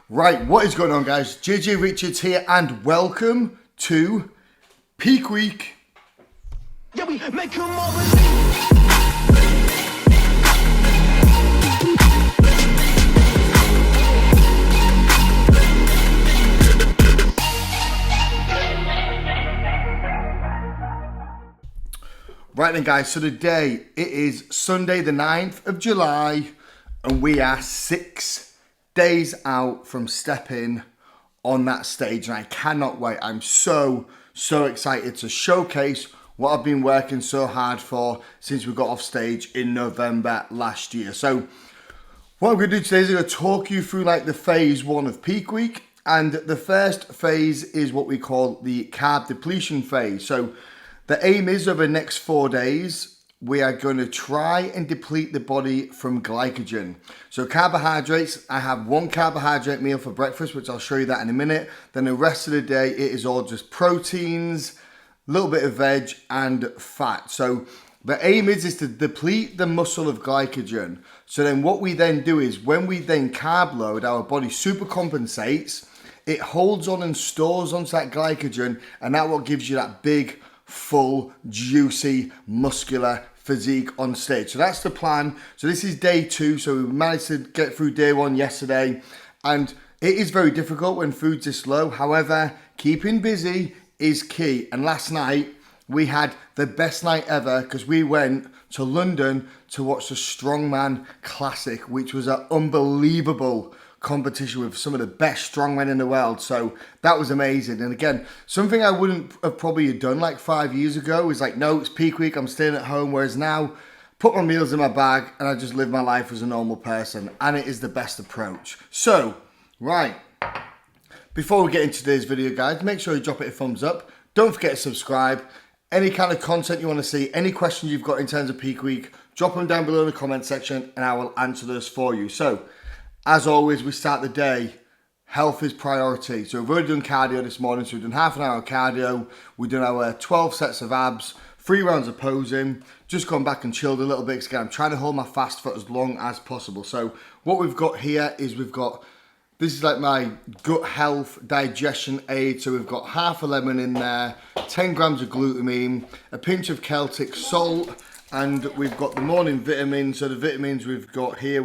Right, what is going on, guys? JJ Richards here, and welcome to Peak Week. Yeah, we make them all Right then, guys, so today it is Sunday the 9th of July, and we are 6 days out from stepping on that stage, and I cannot wait. I'm so excited to showcase what I've been working so hard for since we got off stage in November last year. So what I'm going to do today is I'm going to talk you through like the phase one of Peak Week, and the first phase is what we call the Carb Depletion phase. So the aim is over the next 4 days, we are going to try and deplete the body from glycogen. So carbohydrates, I have one carbohydrate meal for breakfast, which I'll show you that in a minute. Then the rest of the day, it is all just proteins, a little bit of veg and fat. So the aim is to deplete the muscle of glycogen. So then what we then do is when we then carb load, our body super compensates, it holds on and stores onto that glycogen, and that's what gives you that big, full, juicy, muscular physique on stage. So that's the plan. So this is day 2. So we managed to get through day 1 yesterday, and it is very difficult when food's this low. However, keeping busy is key. And last night we had the best night ever because we went to London to watch the Strongman Classic, which was an unbelievable competition with some of the best strongmen in the world. So that was amazing. And again, something I wouldn't have probably done like 5 years ago is like, no, it's Peak Week, I'm staying at home. Whereas now, put my meals in my bag and I just live my life as a normal person. And it is the best approach. So, right, before we get into today's video, guys, make sure you drop it a thumbs up. Don't forget to subscribe. Any kind of content you want to see, any questions you've got in terms of Peak Week, drop them down below in the comment section and I will answer those for you. So, as always, we start the day, health is priority. So we've already done cardio this morning, so we've done half an hour of cardio, we've done our 12 sets of abs, 3 rounds of posing, just gone back and chilled a little bit, because again, I'm trying to hold my fast for as long as possible. So what we've got here is this is like my gut health digestion aid. So we've got half a lemon in there, 10 grams of glutamine, a pinch of Celtic salt, and we've got the morning vitamins. So the vitamins we've got here,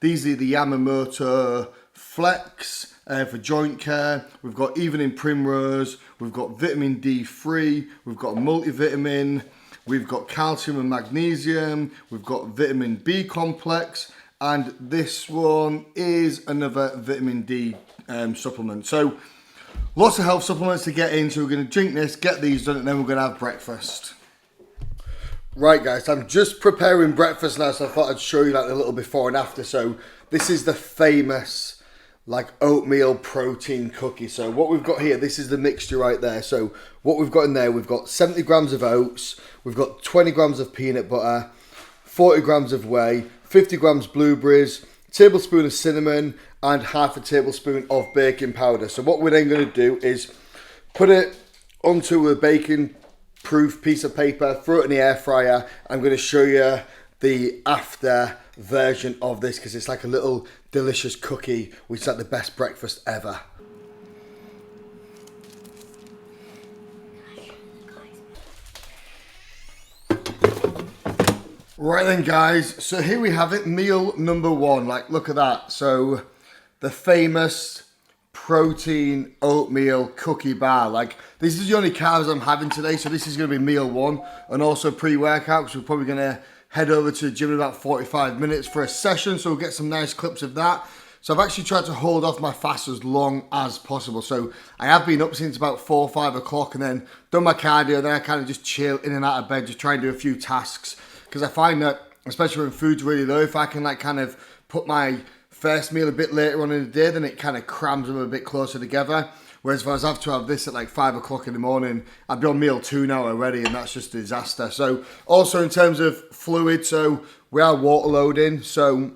these are the Yamamoto Flex for joint care. We've got Evening Primrose. We've got vitamin D3. We've got multivitamin. We've got calcium and magnesium. We've got vitamin B complex. And this one is another vitamin D supplement. So lots of health supplements to get in. So we're going to drink this, get these done, and then we're going to have breakfast. Right, guys, I'm just preparing breakfast now, so I thought I'd show you like a little before and after. So this is the famous like oatmeal protein cookie. So what we've got here, this is the mixture right there. So what we've got in there, we've got 70 grams of oats, we've got 20 grams of peanut butter, 40 grams of whey, 50 grams blueberries, a tablespoon of cinnamon, and half a tablespoon of baking powder. So what we're then going to do is put it onto a baking proof piece of paper, throw it in the air fryer. I'm going to show you the after version of this because it's like a little delicious cookie, which is like the best breakfast ever. Right then, guys, so here we have it, meal number 1. Like, look at that. So the famous protein oatmeal cookie bar. Like, this is the only carbs I'm having today, so this is going to be meal 1, and also pre-workout, because we're probably going to head over to the gym in about 45 minutes for a session, so we'll get some nice clips of that. So I've actually tried to hold off my fast as long as possible. So I have been up since about 4 or 5 o'clock, and then done my cardio, then I kind of just chill in and out of bed, just try and do a few tasks, because I find that, especially when food's really low, if I can like kind of put my first meal a bit later on in the day, then it kind of crams them a bit closer together. Whereas if I was have to have this at like 5 o'clock in the morning, I'd be on meal 2 now already, and that's just a disaster. So also in terms of fluid, so we are water loading. So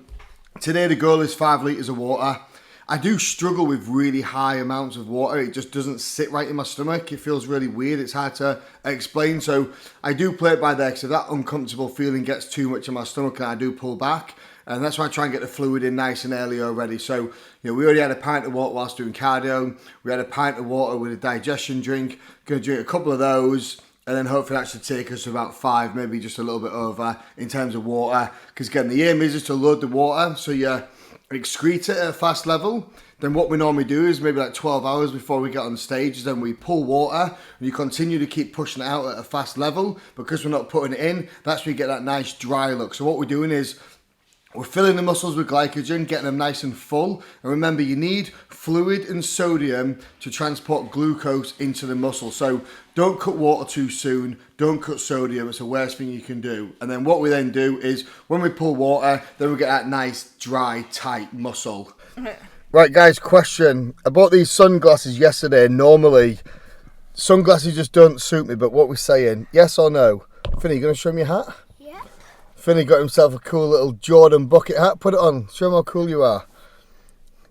today the goal is 5 litres of water. I do struggle with really high amounts of water. It just doesn't sit right in my stomach. It feels really weird. It's hard to explain. So I do play it by there, because if that uncomfortable feeling gets too much in my stomach, and I do pull back. And that's why I try and get the fluid in nice and early already. So, we already had a pint of water whilst doing cardio. We had a pint of water with a digestion drink. Going to drink a couple of those. And then hopefully that should take us to about 5, maybe just a little bit over in terms of water. Because again, the aim is just to load the water so you excrete it at a fast level. Then what we normally do is maybe like 12 hours before we get on stage is then we pull water and you continue to keep pushing it out at a fast level. Because we're not putting it in, that's where you get that nice dry look. So what we're doing is we're filling the muscles with glycogen, getting them nice and full. And remember, you need fluid and sodium to transport glucose into the muscle. So don't cut water too soon. Don't cut sodium. It's the worst thing you can do. And then what we then do is when we pull water, then we get that nice, dry, tight muscle. Right, guys, question. I bought these sunglasses yesterday. Normally, sunglasses just don't suit me. But what we're saying, yes or no? Finny, you going to show me your hat? Finny got himself a cool little Jordan bucket hat. Put it on. Show him how cool you are.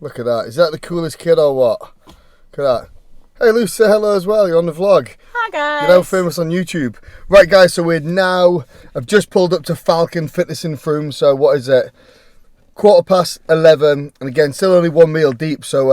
Look at that. Is that the coolest kid or what? Look at that. Hey, Luce, say hello as well. You're on the vlog. Hi, guys. You're now famous on YouTube. Right, guys, so I've just pulled up to Falcon Fitness in Frome. So what is it? 11:15. And again, still only one meal deep. So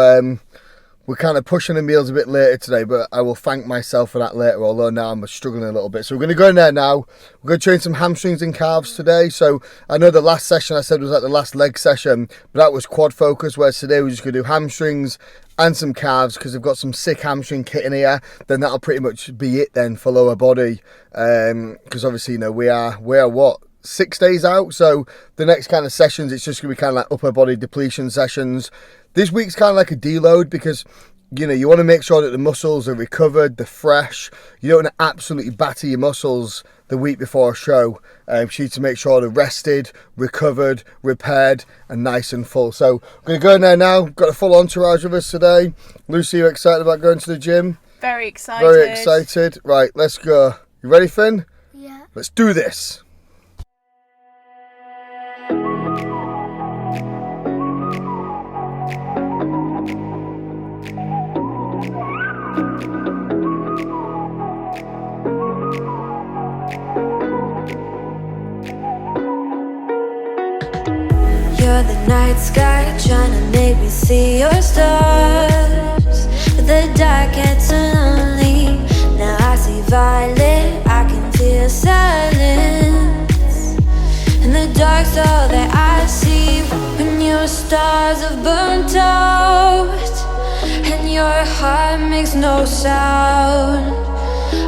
we're kind of pushing the meals a bit later today, but I will thank myself for that later, although now I'm struggling a little bit. So we're going to go in there now. We're going to train some hamstrings and calves today. So I know the last session I said was like the last leg session, but that was quad focus, whereas today we're just going to do hamstrings and some calves because I've got some sick hamstring kit in here. Then that'll pretty much be it then for lower body. Because obviously, we are what? 6 days out, so the next kind of sessions, it's just going to be kind of like upper body depletion sessions. This week's kind of like a deload because, you want to make sure that the muscles are recovered, they're fresh. You don't want to absolutely batter your muscles the week before a show. You need to make sure they're rested, recovered, repaired, and nice and full. So I'm going to go in there now. Got a full entourage of us today. Lucy, you excited about going to the gym? Very excited. Very excited. Right, let's go. You ready, Finn? Yeah. Let's do this. You're the night sky, trying to make me see your stars. But the dark gets lonely. Now I see violet, I can feel silence. And the dark's all that I see. When your stars have burnt out and your heart makes no sound,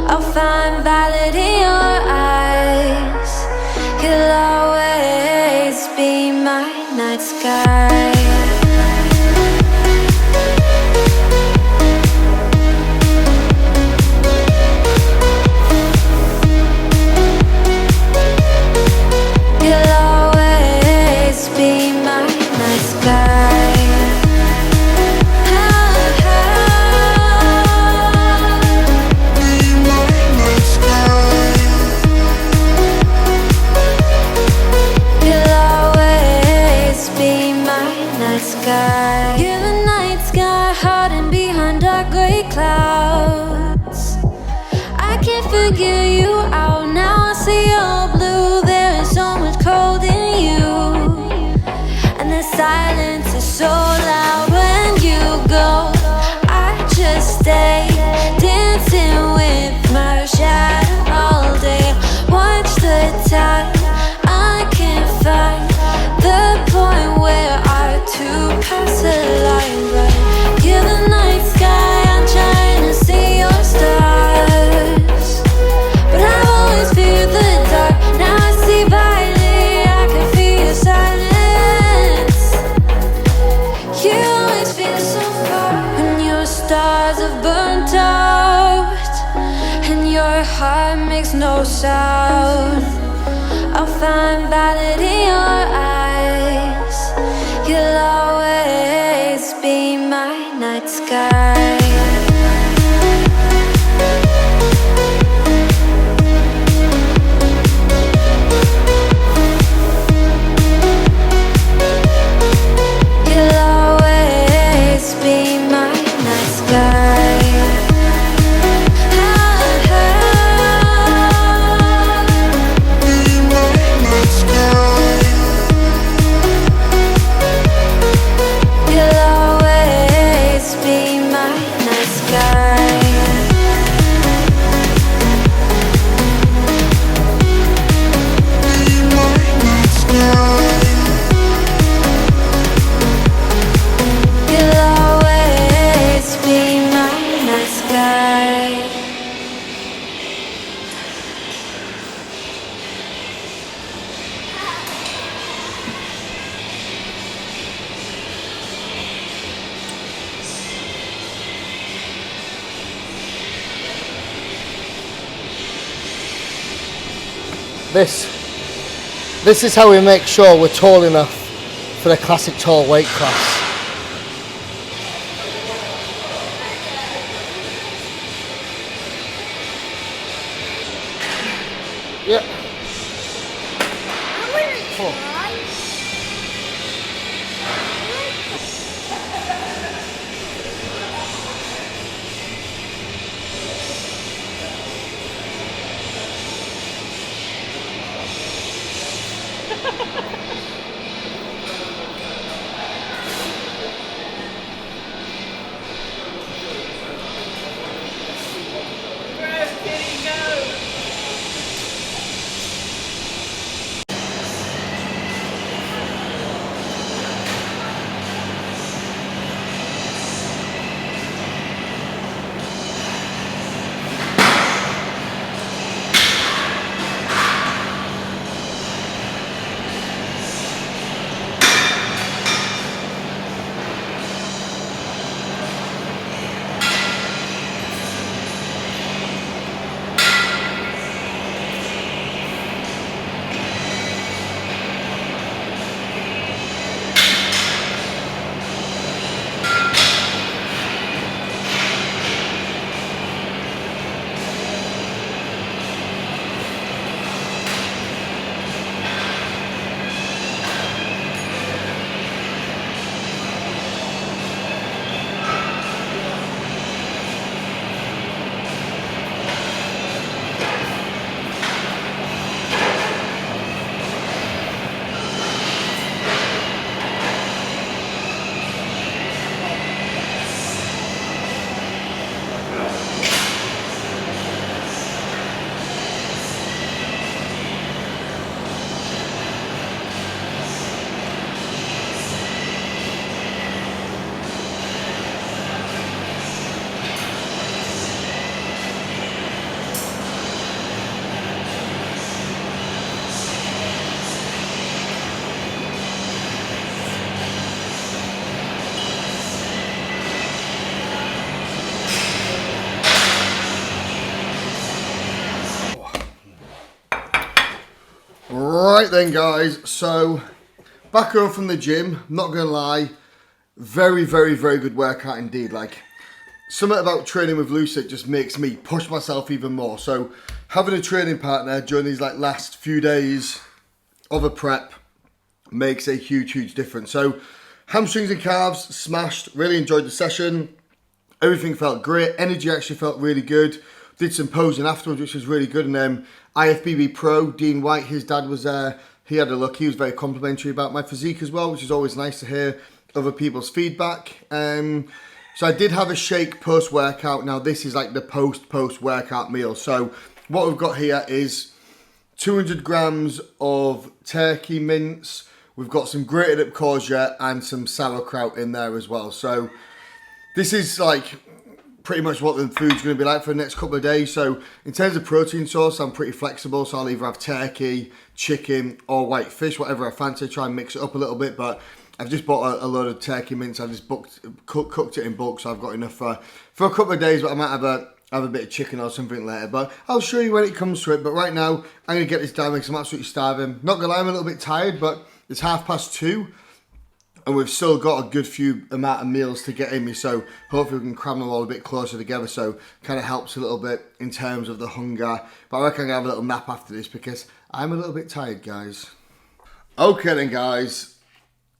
I'll find violet in your eyes. You'll always be my night sky. You'll always be my night sky. You're the night sky, hiding behind dark gray clouds. I can't figure you out now. I see your blue. There is so much cold in you, and the silence is so loud when you go. I just stay dancing with my shadow all day. Watch the tide. I can't find the point where to pass a line, but you're the night sky. I'm trying to see your stars, but I've always feared the dark. Now I see violet, I can feel your silence. You always feel so far when your stars have burnt out and your heart makes no sound. I'll find violet in your eyes. You'll always be my night sky. You'll always be my night sky. Be my night sky. This is how we make sure we're tall enough for the classic tall weight class. Yeah. Right then guys, so back home from the gym, not gonna lie, very good workout indeed. Like, something about training with Lucid just makes me push myself even more. So having a training partner during these like last few days of a prep makes a huge difference. So hamstrings and calves smashed, really enjoyed the session. Everything felt great, energy actually felt really good. Did some posing afterwards, which was really good. And then IFBB Pro, Dean White, his dad was there. He had a look. He was very complimentary about my physique as well, which is always nice to hear other people's feedback. So I did have a shake post-workout. Now this is like the post-workout meal. So what we've got here is 200 grams of turkey mince. We've got some grated up courgette and some sauerkraut in there as well. So this is like pretty much what the food's going to be like for the next couple of days. So in terms of protein source, I'm pretty flexible. So I'll either have turkey, chicken, or white fish, whatever I fancy. Try and mix it up a little bit. But I've just bought a load of turkey mince. I've just cooked it in bulk, so I've got enough for a couple of days. But I might have a bit of chicken or something later. But I'll show you when it comes to it. But right now, I'm going to get this down because I'm absolutely starving. Not going to lie, I'm a little bit tired, but it's 2:30. And we've still got a good few amount of meals to get in me, so hopefully we can cram them all a bit closer together, so kind of helps a little bit in terms of the hunger. But I reckon I'm going to have a little nap after this because I'm a little bit tired, guys. Okay then, guys.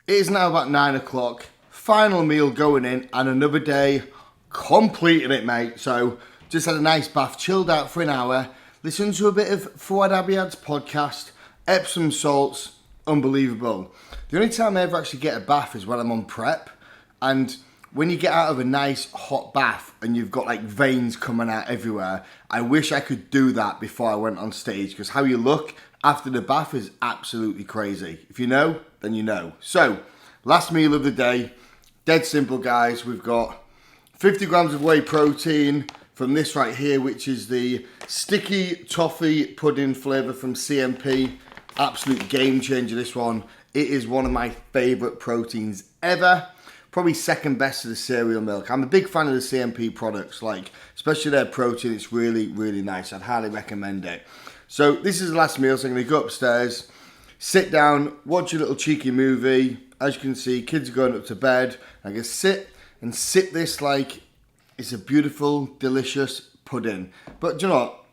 It is now about 9 o'clock. Final meal going in and another day completing it, mate. So just had a nice bath, chilled out for an hour, listened to a bit of Fouad Abiad's podcast, Epsom salts, unbelievable. The only time I ever actually get a bath is when I'm on prep, and when you get out of a nice hot bath and you've got like veins coming out everywhere, I wish I could do that before I went on stage, because how you look after the bath is absolutely crazy. If you know, then you know. So, last meal of the day, dead simple, guys. We've got 50 grams of whey protein from this right here, which is the sticky toffee pudding flavour from CMP. Absolute game changer, this one. It is one of my favourite proteins ever. Probably second best to the cereal milk. I'm a big fan of the CMP products, like especially their protein. It's really nice. I'd highly recommend it. So this is the last meal, so I'm going to go upstairs, sit down, watch a little cheeky movie. As you can see, kids are going up to bed. I can sit and sip this like it's a beautiful, delicious pudding. But do you know what?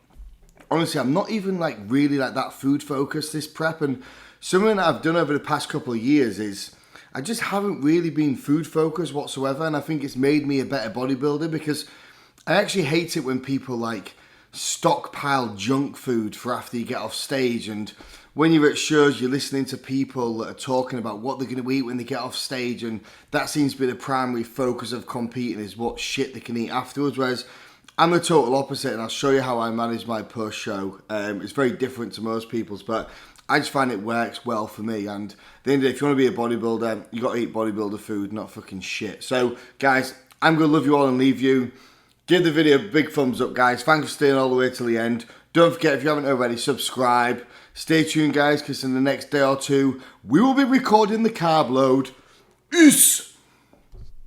Honestly, I'm not even like really like that food focused this prep, and something that I've done over the past couple of years is I just haven't really been food focused whatsoever, and I think it's made me a better bodybuilder because I actually hate it when people like stockpile junk food for after you get off stage, and when you're at shows you're listening to people that are talking about what they're going to eat when they get off stage, and that seems to be the primary focus of competing is what shit they can eat afterwards, whereas I'm the total opposite, and I'll show you how I manage my post-show. It's very different to most people's, but I just find it works well for me. And at the end of the day, if you want to be a bodybuilder, you got to eat bodybuilder food, not fucking shit. So, guys, I'm going to love you all and leave you. Give the video a big thumbs up, guys. Thanks for staying all the way till the end. Don't forget, if you haven't already, subscribe. Stay tuned, guys, because in the next day or two, we will be recording the carb load. Peace!